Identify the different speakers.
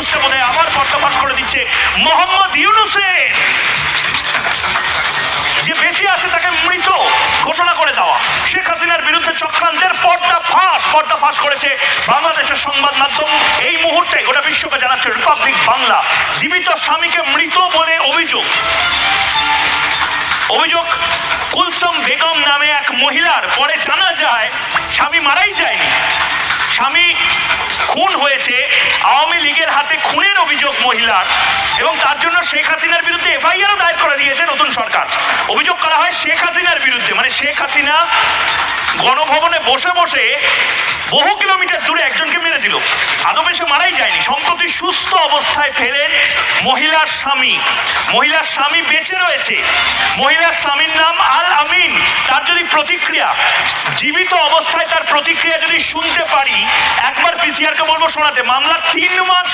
Speaker 1: নিউজটা বোধহয় আবার পর্দাফাশ করে দিচ্ছে মোহাম্মদ ইউনূসের যে বেঁচে আছে তাকে মৃত ঘোষণা করে দেওয়া। শেখ হাসিনার বিরুদ্ধে চক্রান্তের পর্দাফাশ করেছে বাংলাদেশের সংবাদ মাধ্যম। এই মুহূর্তে গোটা বিশ্বকে জানাচ্ছে রিপাবলিক বাংলা। জীবিত স্বামীকে মৃত বলে অভিযোগ কুলসুম বেগম নামে এক মহিলার। পরে জানা যায় স্বামী মারাই যায়নি, স্বামী খুন হয়েছে। আওয়ামী লীগের হাতে খুনের অভিযোগ মহিলার, এবং তার জন্য শেখ হাসিনার বিরুদ্ধে এফআইআরও দায়ের করে দিয়েছে নতুন সরকার। অভিযোগ করা হয় শেখ হাসিনার বিরুদ্ধে, মানে শেখ হাসিনা গণভবনে বসে বসে বহু কিলোমিটার দূরে একজনকে মেরে দিল, আদমে সে মারাই যায়নি। সম্প্রতি সুস্থ অবস্থায় ফেরেন মহিলার স্বামী বেঁচে রয়েছে। মহিলার স্বামীর নাম আল আমিন। তার যদি প্রতিক্রিয়া, জীবিত অবস্থায় তার প্রতিক্রিয়া যদি শুনতে পারি, একবার পিসিআরকে বলবো শোনাতে। মামলা 3 মাস